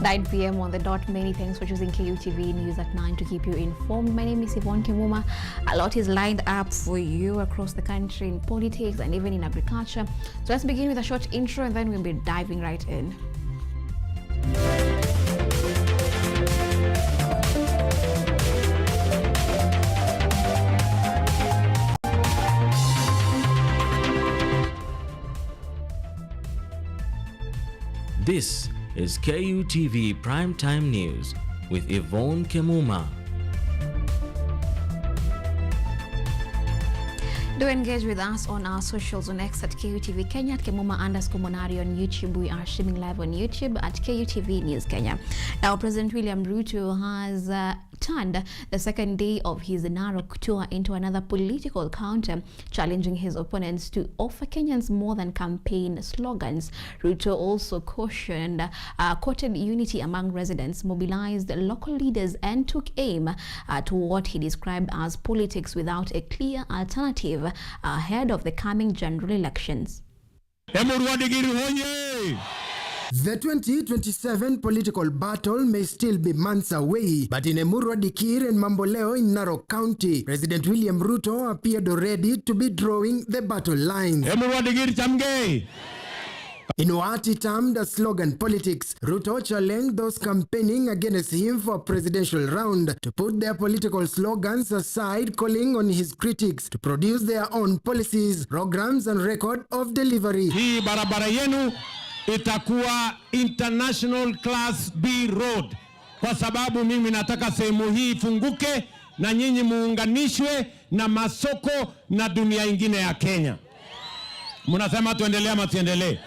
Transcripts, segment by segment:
9 p.m. on the dot. Many thanks for choosing KUTV News at 9 to keep you informed. My name is Yvonne Kemuma. A lot is lined up for you across the country in politics and even in agriculture. So let's begin with a short intro and then we'll be diving right in. This is KUTV Primetime News with Yvonne Kemuma. Do engage with us on our socials on X at KUTV Kenya, at Kemuma_Monari on YouTube. We are streaming live on YouTube at KUTV News Kenya. Now, President William Ruto has turned the second day of his Narok tour into another political counter, challenging his opponents to offer Kenyans more than campaign slogans. Ruto also quoted unity among residents, mobilized local leaders, and took aim at what he described as politics without a clear alternative ahead of the coming general elections. The 2027 political battle may still be months away, but in Emurua Dikir and Mamboleo in Narok County, President William Ruto appeared ready to be drawing the battle lines. In what he termed as slogan politics, Ruto challenged those campaigning against him for a presidential round to put their political slogans aside, calling on his critics to produce their own policies, programs, and record of delivery. Hii barabara yenu itakuwa International Class B Road, kwa sababu mimi nataka sehemu hii ifunguke na nyinyi muunganishwe na masoko na dunia ingine ya Kenya. Munasema tuendelee ama tuendelee?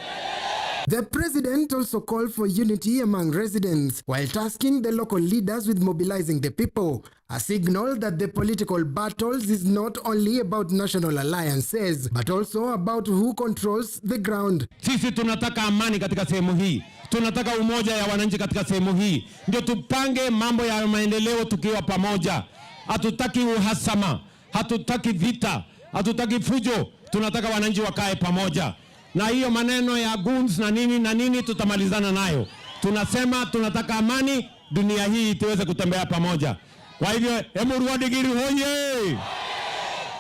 The president also called for unity among residents while tasking the local leaders with mobilizing the people, a signal that the political battles is not only about national alliances but also about who controls the ground. Sisi tunataka amani katika sehemu hii. Tunataka umoja ya wananchi katika sehemu hii. Ndio tupange mambo ya maendeleo tukiwa pamoja. Hatutaki uhasama, hatutaki vita, hatutaki fujo. Tunataka wananchi wakae pamoja. Na hiyo maneno ya goons na nini tutamalizana nayo. Tunasema tunataka amani, dunia hii tuweze kutembea pamoja. Kwa hivyo Emurua Dikir hoye!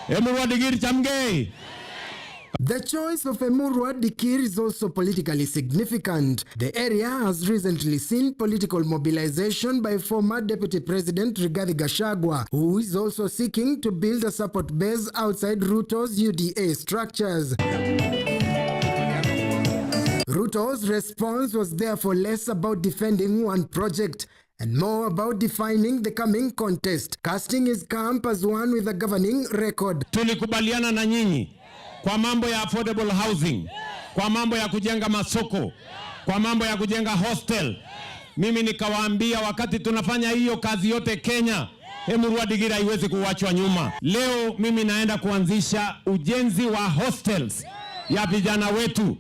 Emurua Dikir chamge! The choice of Emurua Dikir is also politically significant. The area has recently seen political mobilization by former Deputy President Rigathi Gachagua, who is also seeking to build a support base outside Ruto's UDA structures. Ruto's response was therefore less about defending one project and more about defining the coming contest, casting his camp as one with a governing record. Tulikubaliana na nyinyi kwa mambo ya affordable housing, kwa mambo ya kujenga masoko, kwa mambo ya kujenga hostel. Mimi nikawaambia wakati tunafanya hiyo kazi yote Kenya, Emurua Dikir haiwezi kuachwa nyuma. Leo mimi naenda kuanzisha ujenzi wa hostels ya vijana wetu.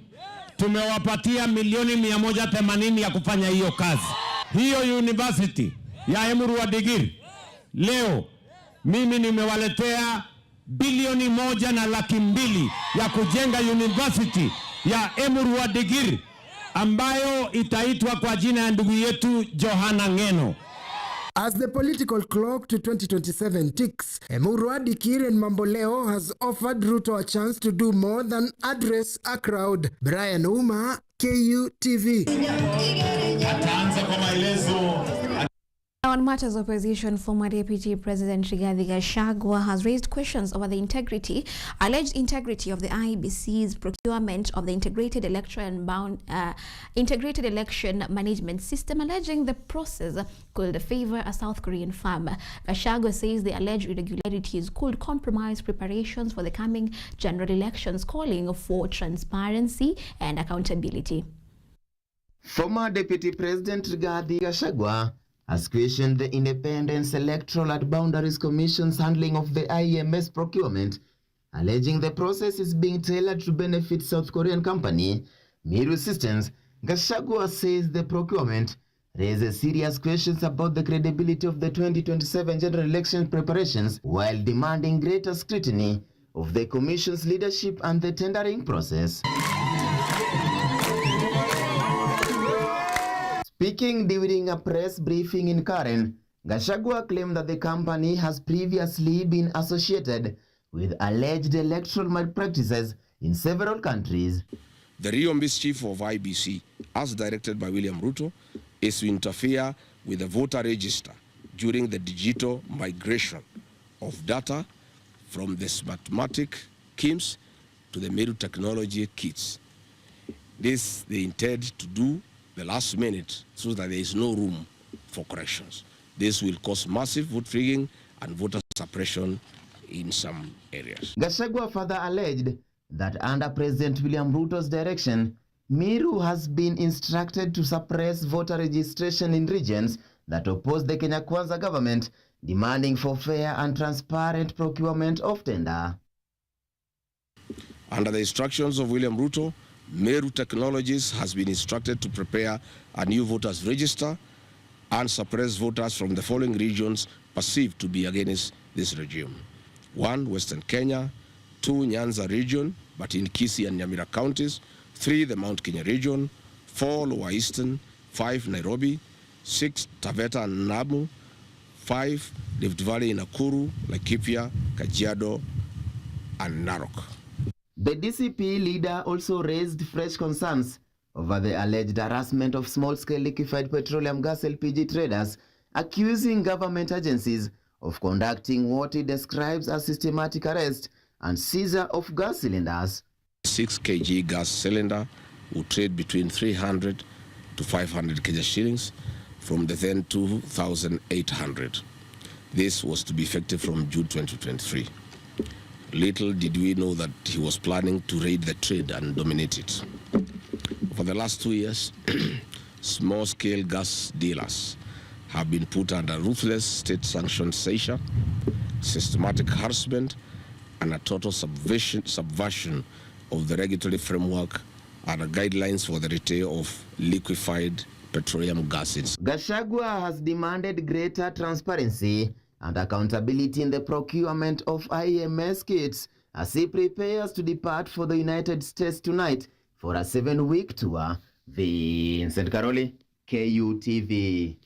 Tumewapatia milioni 180 ya kufanya hiyo kazi. Hiyo university ya Emurua Dikir, leo mimi nimewaletea bilioni 1.2 ya kujenga university ya Emurua Dikir ambayo itaitwa kwa jina ya ndugu yetu Johana Ngeno. As the political clock to 2027 ticks, Emurua Dikir and Mamboleo has offered Ruto a chance to do more than address a crowd. Brian Uma, KUTV. On matters of opposition, former Deputy President Rigathi Gachagua has raised questions over the alleged integrity of the IEBC's procurement of the integrated election management system, alleging the process could favor a South Korean firm. Gachagua says the alleged irregularities could compromise preparations for the coming general elections, calling for transparency and accountability. Former Deputy President Rigathi Gachagua has questioned the Independent Electoral and Boundaries Commission's handling of the IEMS procurement, alleging the process is being tailored to benefit South Korean company Miru Systems. Gachagua says the procurement raises serious questions about the credibility of the 2027 general election preparations, while demanding greater scrutiny of the Commission's leadership and the tendering process. Speaking during a press briefing in Karen, Gachagua claimed that the company has previously been associated with alleged electoral malpractices in several countries. The real mischief of IBC, as directed by William Ruto, is to interfere with the voter register during the digital migration of data from the smartmatic KIMS to the Meru technology kits. This they intend to do the last minute so that there is no room for corrections. This will cause massive vote rigging and voter suppression in some areas. Gachagua further alleged that under President William Ruto's direction, Meru has been instructed to suppress voter registration in regions that oppose the Kenya Kwanza government, demanding for fair and transparent procurement of tender. Under the instructions of William Ruto, Meru Technologies has been instructed to prepare a new voters register and suppress voters from the following regions perceived to be against this regime. 1, Western Kenya; 2, Nyanza region, but in Kisii and Nyamira counties; 3, the Mount Kenya region; 4, Lower Eastern; 5, Nairobi; 6, Taveta and Namu; 5, Rift Valley in Nakuru, Laikipia, Kajiado, and Narok. The DCP leader also raised fresh concerns over the alleged harassment of small-scale liquefied petroleum gas LPG traders, accusing government agencies of conducting what he describes as systematic arrest and seizure of gas cylinders. 6 kg gas cylinder would trade between 300 to 500 Kenya shillings from the then 2,800. This was to be effective from June 2023. Little did we know that he was planning to raid the trade and dominate it. For the last 2 years, small-scale gas dealers have been put under ruthless state-sanctioned seizure, systematic harassment, and a total subversion of the regulatory framework and the guidelines for the retail of liquefied petroleum gases. Gachagua has demanded greater transparency and accountability in the procurement of IEMS kits as he prepares to depart for the United States tonight for a 7-week tour. Vincent Karoli, KUTV.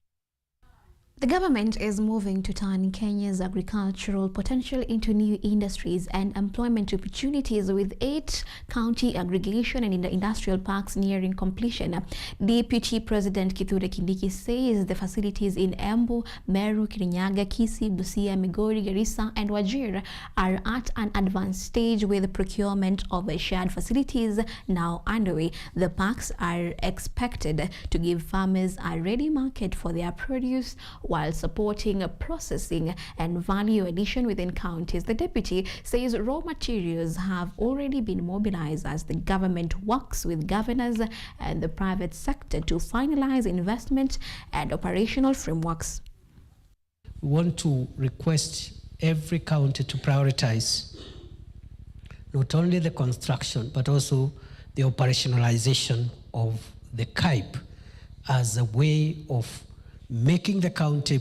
The government is moving to turn Kenya's agricultural potential into new industries and employment opportunities, with 8 county aggregation and industrial parks nearing completion. Deputy President Kithure Kindiki says the facilities in Embu, Meru, Kirinyaga, Kisii, Busia, Migori, Garissa and Wajir are at an advanced stage, with procurement of shared facilities now underway. The parks are expected to give farmers a ready market for their produce, while supporting processing and value addition within counties. The deputy says raw materials have already been mobilized as the government works with governors and the private sector to finalize investment and operational frameworks. We want to request every county to prioritize not only the construction but also the operationalization of the KIP as a way of making the county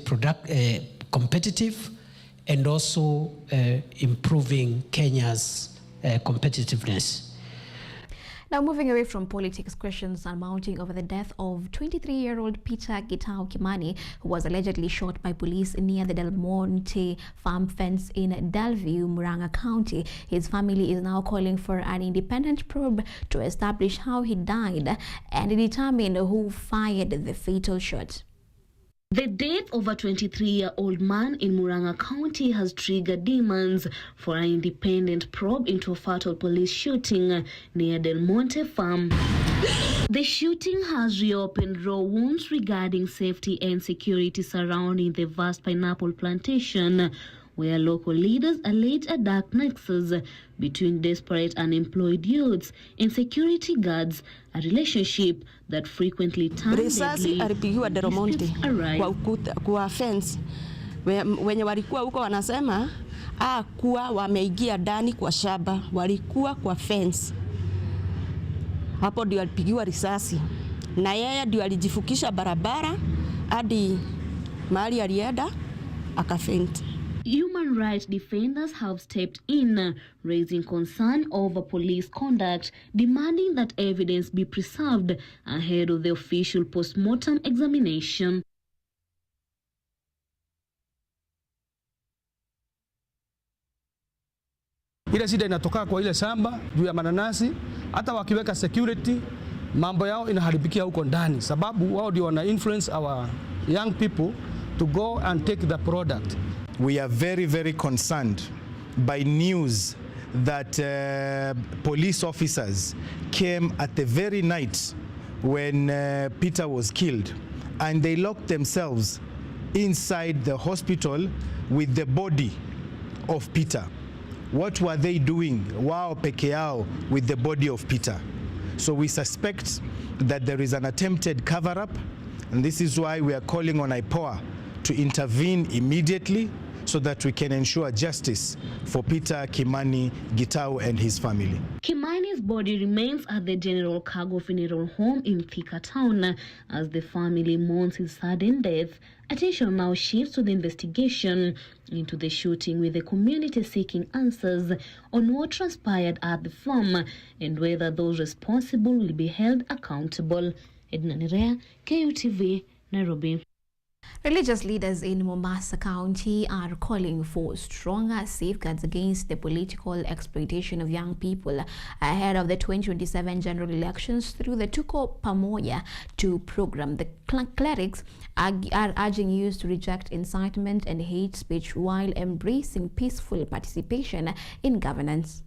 competitive and also improving Kenya's competitiveness. Now, moving away from politics, questions are mounting over the death of 23-year-old Peter Gitau Kimani, who was allegedly shot by police near the Del Monte farm fence in Delview, Murang'a County. His family is now calling for an independent probe to establish how he died and determine who fired the fatal shot. The death of a 23-year-old man in Murang'a County has triggered demands for an independent probe into a fatal police shooting near Del Monte Farm. The shooting has reopened raw wounds regarding safety and security surrounding the vast pineapple plantation, where local leaders allege a dark nexus between desperate unemployed youths and security guards, a relationship that frequently turned deadly. Alipigiwa Del Monte kwa fence. Wenye walikuwa huko wanasema kuwa wameingia ndani kwa shamba, walikuwa kwa fence. Hapo ndio alipigiwa risasi. Na yeye ndio alijifukisha barabara hadi mahali alienda akafenti. Human rights defenders have stepped in, raising concern over police conduct, demanding that evidence be preserved ahead of the official post-mortem examination. Ile shida inatoka kwa ile shamba juu ya mananasi, hata wakiweka security mambo yao inaharibikia huko ndani, sababu wao ndio wana influence our young people to go and take the product. We are very, very concerned by news that police officers came at the very night when Peter was killed, and they locked themselves inside the hospital with the body of Peter. What were they doing, wao peke yao, with the body of Peter? So we suspect that there is an attempted cover-up, and this is why we are calling on IPOA to intervene immediately so that we can ensure justice for Peter Kimani Gitau and his family. Kimani's body remains at the General Cargo Funeral Home in Thika Town as the family mourns his sudden death. Attention now shifts to the investigation into the shooting, with the community seeking answers on what transpired at the farm and whether those responsible will be held accountable. Edna Nerea, KUTV, Nairobi. Religious leaders in Mombasa County are calling for stronger safeguards against the political exploitation of young people ahead of the 2027 general elections through the Tuko Pamoja 2 program. The clerics are urging youth to reject incitement and hate speech while embracing peaceful participation in governance.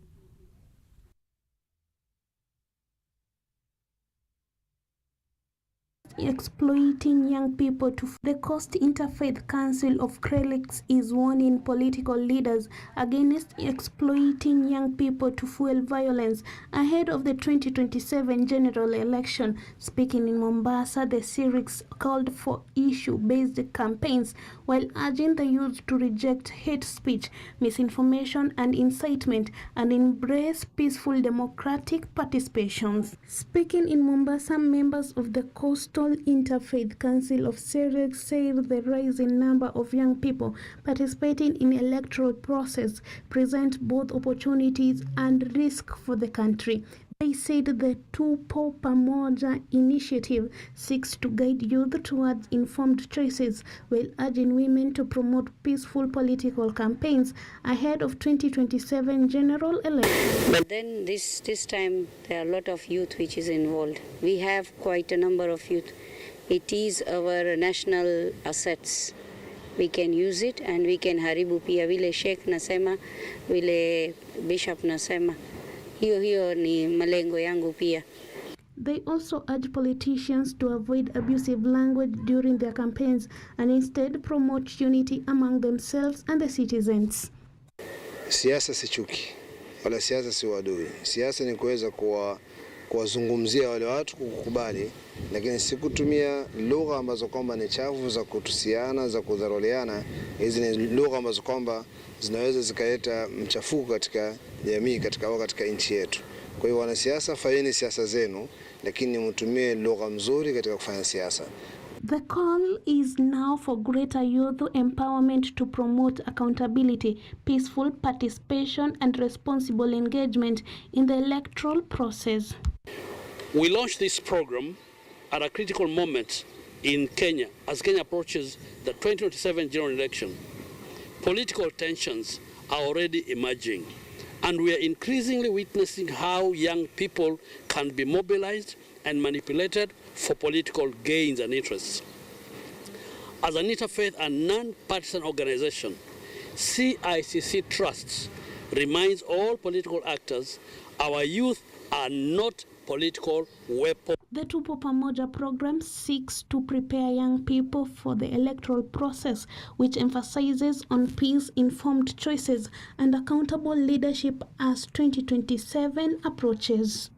Exploiting young people. The Coast Interfaith Council of Clerics is warning political leaders against exploiting young people to fuel violence ahead of the 2027 general election. Speaking in Mombasa, the clerics called for issue-based campaigns while urging the youth to reject hate speech, misinformation and incitement and embrace peaceful democratic participations. Speaking in Mombasa, members of the Coastal Interfaith Council of Clerics say the rising number of young people participating in electoral process present both opportunities and risk for the country. They said the Tupo Pamoja initiative seeks to guide youth towards informed choices while urging women to promote peaceful political campaigns ahead of 2027 general elections. But then this time there are a lot of youth which is involved. We have quite a number of youth. It is our national assets. We can use it and we can haribu pia, vile Sheikh nasema, vile Bishop nasema. Hiyo ni malengo yangu pia. They also urge politicians to avoid abusive language during their campaigns and instead promote unity among themselves and the citizens. Siasa si chuki, wala siasa si wadui. Siasa ni kuweza kuwazungumzia wale watu kukubali, lakini si kutumia lugha ambazo kwamba ni chafu za kutusiana, za kudharauliana. Hizi ni lugha ambazo kwamba zinaweza zikaleta mchafuko katika jamii, katika nchi yetu. Kwa hiyo wanasiasa, fanyeni siasa zenu, lakini mtumie lugha mzuri katika kufanya siasa. The call is now for greater youth empowerment to promote accountability, peaceful participation and responsible engagement in the electoral process. We launched this program at a critical moment in Kenya as Kenya approaches the 2027 general election. Political tensions are already emerging, and we are increasingly witnessing how young people can be mobilized and manipulated for political gains and interests. As an interfaith and non-partisan organization, CICC Trusts reminds all political actors our youth are not political weapons. The Tupo Pamoja program seeks to prepare young people for the electoral process, which emphasizes on peace-informed choices and accountable leadership as 2027 approaches.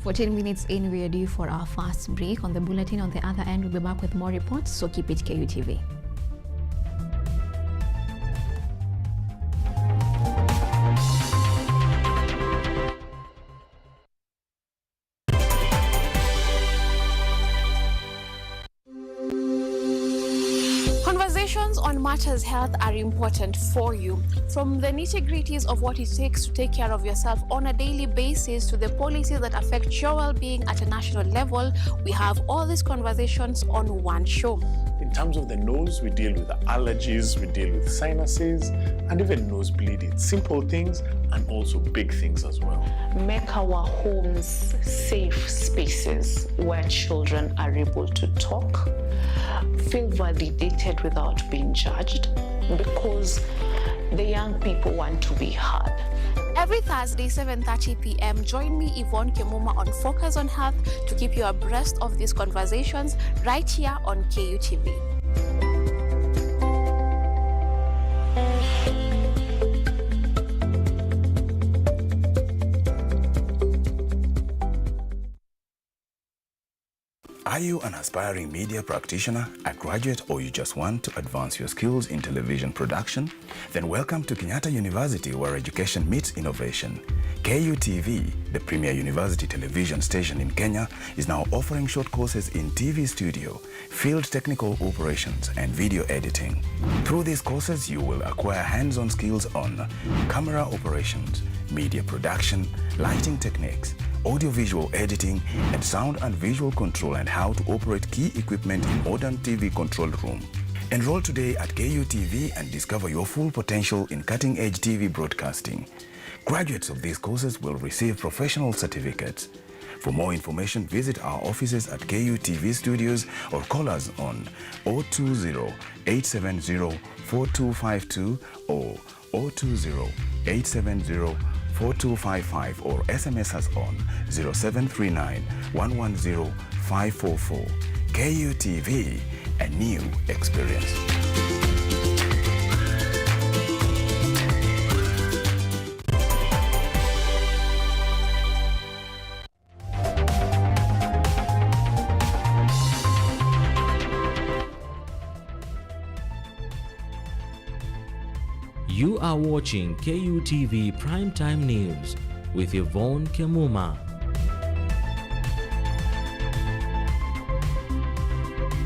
14 minutes in, we are due for our first break. On the bulletin on the other end, we'll be back with more reports, so keep it KUTV. Conversations on matters health are important for you. From the nitty-gritties of what it takes to take care of yourself on a daily basis to the policies that affect your well-being at a national level, we have all these conversations on one show. In terms of the nose, we deal with the allergies, we deal with sinuses, and even nosebleed. It's simple things and also big things as well. Make our homes safe spaces where children are able to talk, feel validated without being judged, because the young people want to be heard. Every Thursday, 7:30 p.m., join me, Yvonne Kemuma, on Focus on Health to keep you abreast of these conversations right here on KUTV. Are you an aspiring media practitioner, a graduate, or you just want to advance your skills in television production? Then welcome to Kenyatta University, where education meets innovation. KUTV, the premier university television station in Kenya, is now offering short courses in TV studio, field technical operations, and video editing. Through these courses, you will acquire hands-on skills on camera operations, media production, lighting techniques, audiovisual editing, and sound and visual control, and how to operate key equipment in modern TV control room. Enroll today at KUTV and discover your full potential in cutting-edge TV broadcasting. Graduates of these courses will receive professional certificates. For more information, visit our offices at KUTV Studios or call us on 020-870-4252 or 020-870-4255 or SMS us on 0739-110-544. KUTV, a new experience. You are watching KUTV Primetime News with Yvonne Kemuma.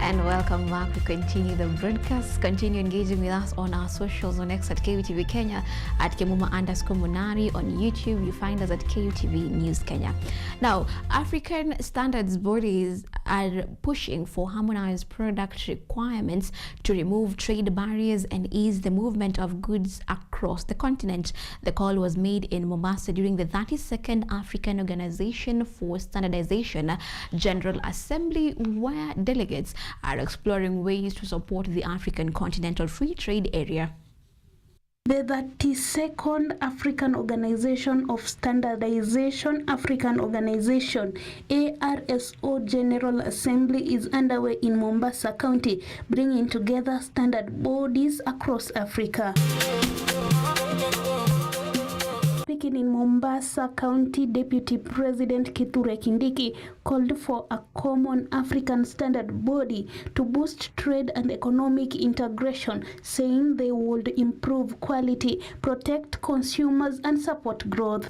And welcome back. We continue the broadcast. Continue engaging with us on our socials on X at KUTV Kenya, at Kemuma_Munari on YouTube. You find us at KUTV News Kenya. Now, African standards bodies are pushing for harmonized product requirements to remove trade barriers and ease the movement of goods across the continent. The call was made in Mombasa during the 32nd African Organization for Standardization General Assembly, where delegates are exploring ways to support the African Continental Free Trade Area. The 32nd African Organization of Standardization African Organization ARSO General Assembly is underway in Mombasa County, bringing together standard bodies across Africa. Speaking in Mombasa County, Deputy President Kutv called for a common African standard body to boost trade and economic integration, saying they would improve quality, protect consumers, and support growth.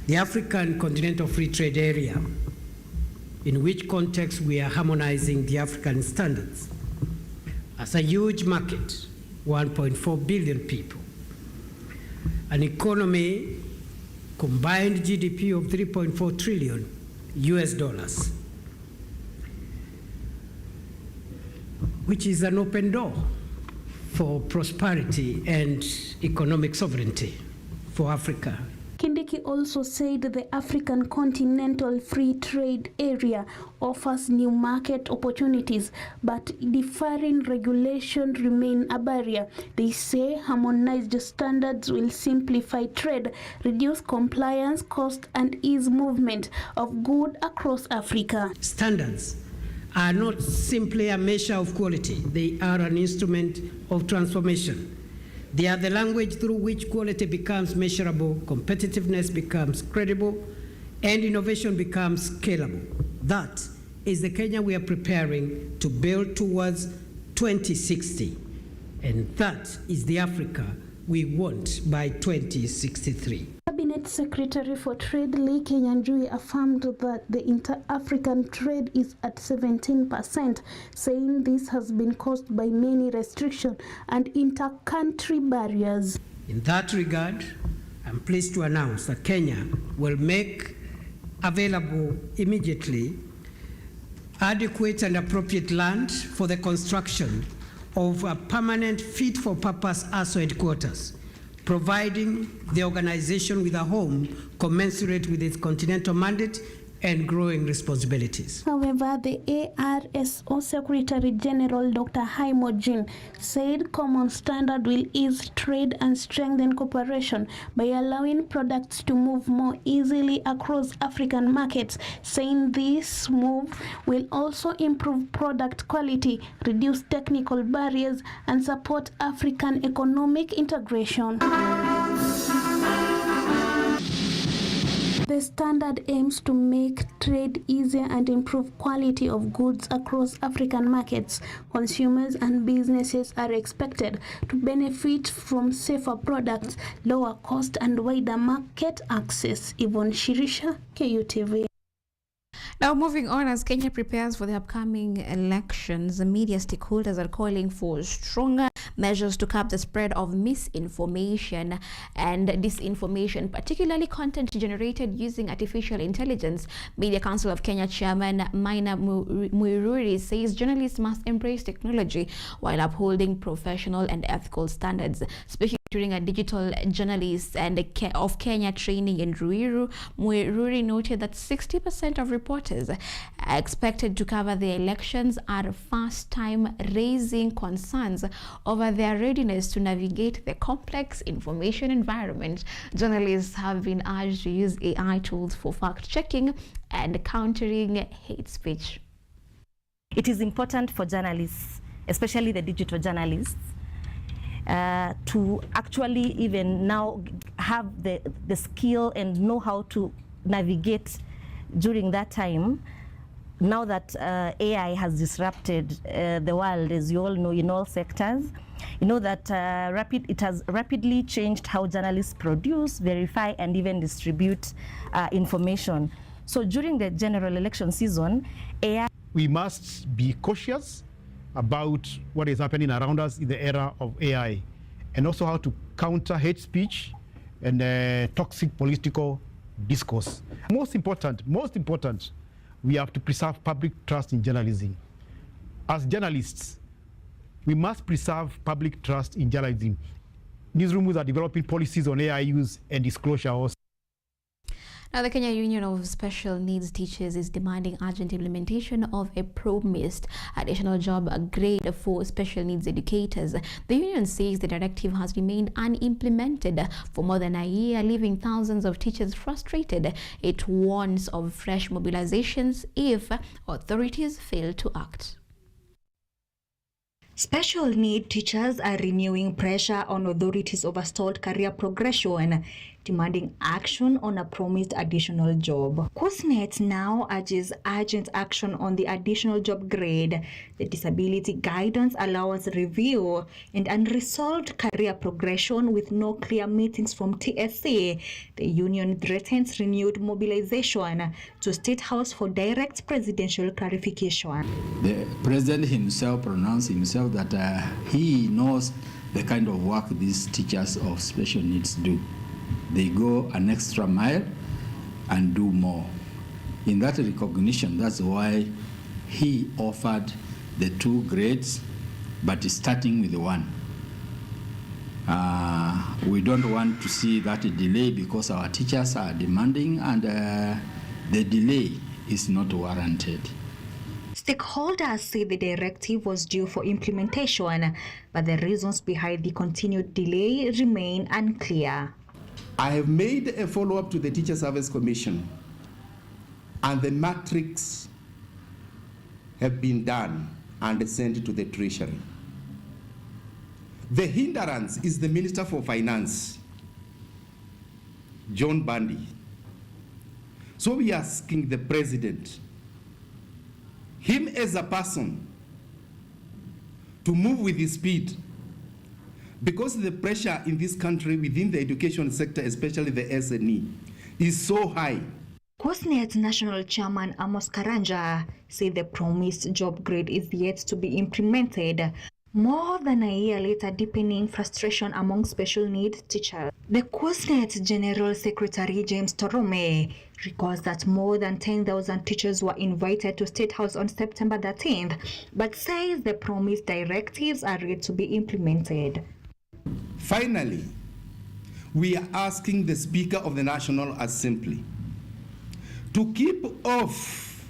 The African Continental Free Trade Area, in which context we are harmonizing the African standards, has a huge market, 1.4 billion people, an economy, combined GDP of $3.4 trillion, which is an open door for prosperity and economic sovereignty for Africa. Kindiki also said the African Continental Free Trade Area offers new market opportunities, but differing regulation remain a barrier. They say harmonized standards will simplify trade, reduce compliance cost, and ease movement of goods across Africa. Standards are not simply a measure of quality. They are an instrument of transformation. They are the language through which quality becomes measurable, competitiveness becomes credible, and innovation becomes scalable. That is the Kenya we are preparing to build towards 2060. And that is the Africa we want by 2063. Cabinet Cabinet Secretary for Trade Lee Kenyanjui affirmed that the inter-African trade is at 17%, saying this has been caused by many restrictions and inter-country barriers. In that regard, I'm pleased to announce that Kenya will make available immediately adequate and appropriate land for the construction of a permanent fit-for-purpose ASO headquarters, providing the organization with a home commensurate with its continental mandate and growing responsibilities. However, the ARSO Secretary General Dr. Haimojin said common standard will ease trade and strengthen cooperation by allowing products to move more easily across African markets, saying this move will also improve product quality, reduce technical barriers, and support African economic integration. The standard aims to make trade easier and improve quality of goods across African markets. Consumers and businesses are expected to benefit from safer products, lower cost, and wider market access. Yvonne Shirisha, KUTV. Now, moving on, as Kenya prepares for the upcoming elections, the media stakeholders are calling for stronger measures to curb the spread of misinformation and disinformation, particularly content generated using artificial intelligence. Media Council of Kenya Chairman Maina Muiruri says journalists must embrace technology while upholding professional and ethical standards. Speaking during a digital journalist and of Kenya training in Ruiru, Muiruri noted that 60% of reporters expected to cover the elections are first time, raising concerns over their readiness to navigate the complex information environment. Journalists have been urged to use AI tools for fact-checking and countering hate speech. It is important for journalists, especially the digital journalists, to actually even now have the skill and know how to navigate during that time. Now that AI has disrupted the world, as you all know, in all sectors, you know that it has rapidly changed how journalists produce, verify, and even distribute information. So during the general election season, AI... We must be cautious about what is happening around us in the era of AI, and also how to counter hate speech and toxic political discourse. Most important, we have to preserve public trust in journalism. As journalists, we must preserve public trust in journalism. Newsrooms are developing policies on AI use and disclosure also. Now, the Kenya Union of Special Needs Teachers is demanding urgent implementation of a promised additional job grade for special needs educators. The union says the directive has remained unimplemented for more than a year, leaving thousands of teachers frustrated. It warns of fresh mobilizations if authorities fail to act. Special need teachers are renewing pressure on authorities over stalled career progression, demanding action on a promised additional job. KUTVNEWS now urges urgent action on the additional job grade, the disability guidance allowance review, and unresolved career progression with no clear meetings from TSC. The union threatens renewed mobilization to State House for direct presidential clarification. The president himself pronounced himself that he knows the kind of work these teachers of special needs do. They go an extra mile and do more. In that recognition, that's why he offered the 2 grades, but starting with 1. We don't want to see that delay because our teachers are demanding, and the delay is not warranted. Stakeholders say the directive was due for implementation, but the reasons behind the continued delay remain unclear. I have made a follow-up to the Teacher Service Commission, and the matrix have been done and sent to the Treasury. The hindrance is the Minister for Finance, John Bundy. So we are asking the President, him as a person, to move with his speed because the pressure in this country within the education sector, especially the SNE, is so high. KUTVNEWS National Chairman Amos Karanja said the promised job grade is yet to be implemented, more than a year later deepening frustration among special needs teachers. The KUTVNEWS General Secretary James Torome recalls that more than 10,000 teachers were invited to State House on September 13th, but says the promised directives are yet to be implemented. Finally, we are asking the Speaker of the National Assembly to keep off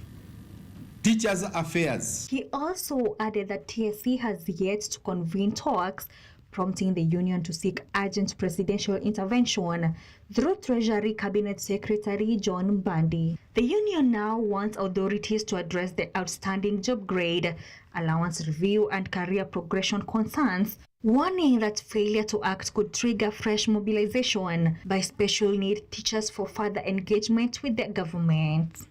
Teachers' Affairs. He also added that TSC has yet to convene talks, prompting the union to seek urgent presidential intervention through Treasury Cabinet Secretary John Bandi. The union now wants authorities to address the outstanding job grade, allowance review, and career progression concerns, warning that failure to act could trigger fresh mobilization by special need teachers for further engagement with the government.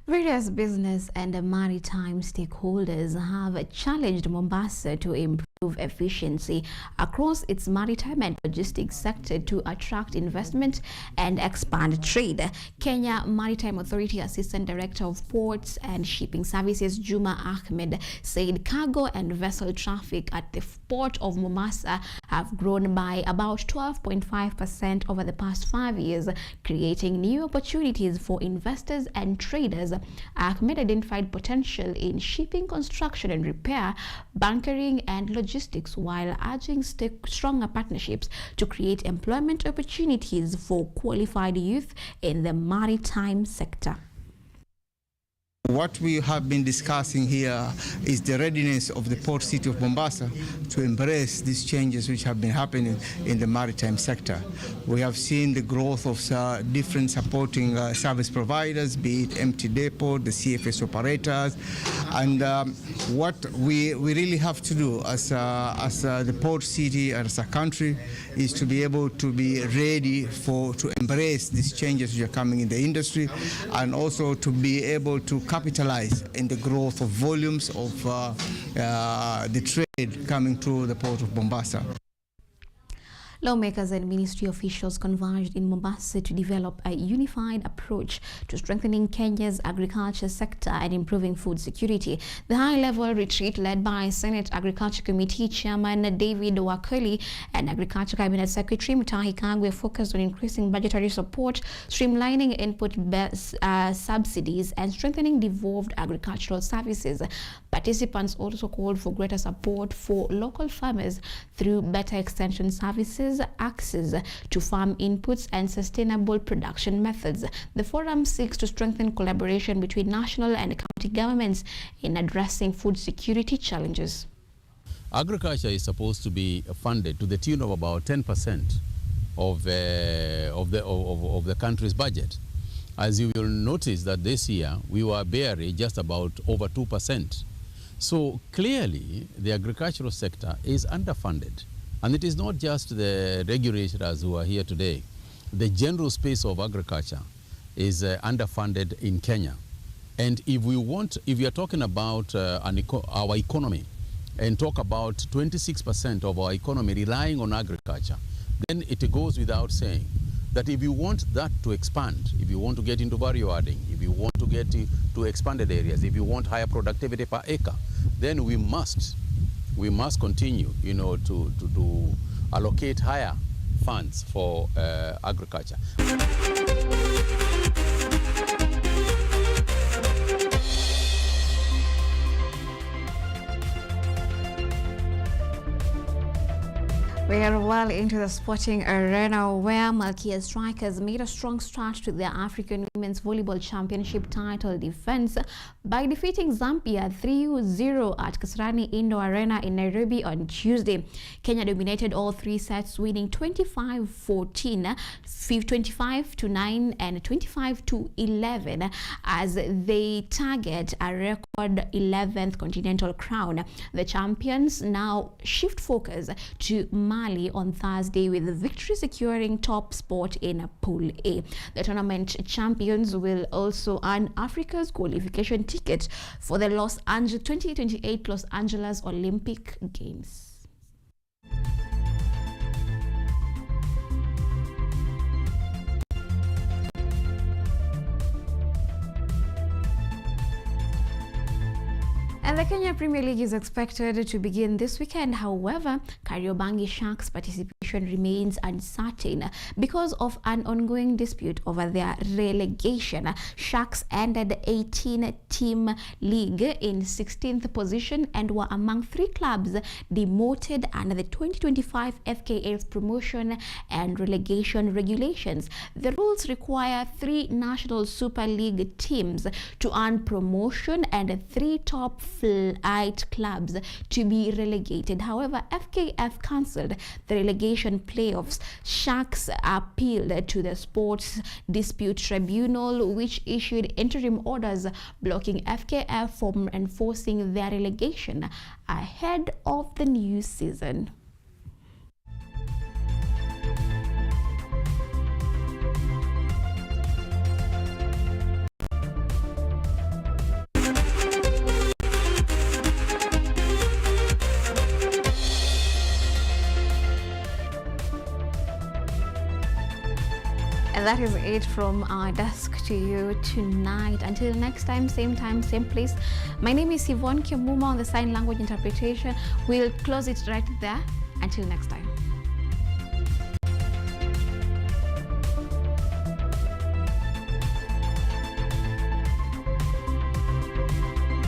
Various business and maritime stakeholders have challenged Mombasa to improve efficiency across its maritime and logistics sector to attract investment and expand trade. Kenya Maritime Authority Assistant Director of Ports and Shipping Services Juma Ahmed said cargo and vessel traffic at the port of Mombasa have grown by about 12.5% over the past 5 years, creating new opportunities for investors and traders. Ahmed identified potential in shipping, construction and repair, bunkering and logistics, while urging stronger partnerships to create employment opportunities for qualified youth in the maritime sector. What we have been discussing here is the readiness of the port city of Mombasa to embrace these changes which have been happening in the maritime sector. We have seen the growth of different supporting service providers, be it empty depot, the CFS operators, and what we really have to do as the port city and as a country is to be able to be ready to embrace these changes which are coming in the industry, and also to be able to capitalize in the growth of volumes of the trade coming through the port of Mombasa. Lawmakers and ministry officials converged in Mombasa to develop a unified approach to strengthening Kenya's agriculture sector and improving food security. The high-level retreat led by Senate Agriculture Committee Chairman David Wakoli and Agriculture Cabinet Secretary Mutahi Kagwe focused on increasing budgetary support, streamlining input subsidies, and strengthening devolved agricultural services. Participants also called for greater support for local farmers through better extension services, access to farm inputs, and sustainable production methods. The forum seeks to strengthen collaboration between national and county governments in addressing food security challenges. Agriculture is supposed to be funded to the tune of about 10% of the country's budget. As you will notice that this year we were barely just about over 2%. So clearly the agricultural sector is underfunded. And it is not just the regulators who are here today. The general space of agriculture is underfunded in Kenya. And if we are talking about our economy and talk about 26% of our economy relying on agriculture, then it goes without saying that if you want that to expand, if you want to get into value adding, if you want to get to expanded areas, if you want higher productivity per acre, then we must continue, to allocate higher funds for agriculture. We are well into the sporting arena, where Malkia Strikers made a strong start to their African Women's Volleyball Championship title defense by defeating Zambia 3-0 at Kasarani Indoor Arena in Nairobi on Tuesday. Kenya dominated all three sets, winning 25-14, 25-9, and 25-11 as they target a record 11th continental crown. The champions now shift focus to Mali on Thursday, with the victory securing top spot in Pool A. The tournament champions will also earn Africa's qualification ticket for the 2028 Los Angeles Olympic Games. And the Kenya Premier League is expected to begin this weekend. However, Kariobangi Sharks' participation remains uncertain because of an ongoing dispute over their relegation. Sharks ended the 18-team league in 16th position and were among 3 clubs demoted under the 2025 FKF's promotion and relegation regulations. The rules require 3 National Super League teams to earn promotion and 3 top flight clubs to be relegated. However, FKF cancelled the relegation playoffs. Sharks appealed to the Sports Dispute Tribunal, which issued interim orders blocking FKF from enforcing their relegation ahead of the new season. And that is it from our desk to you tonight. Until next time, same place. My name is Yvonne Kemuma on the sign language interpretation. We'll close it right there. Until next time.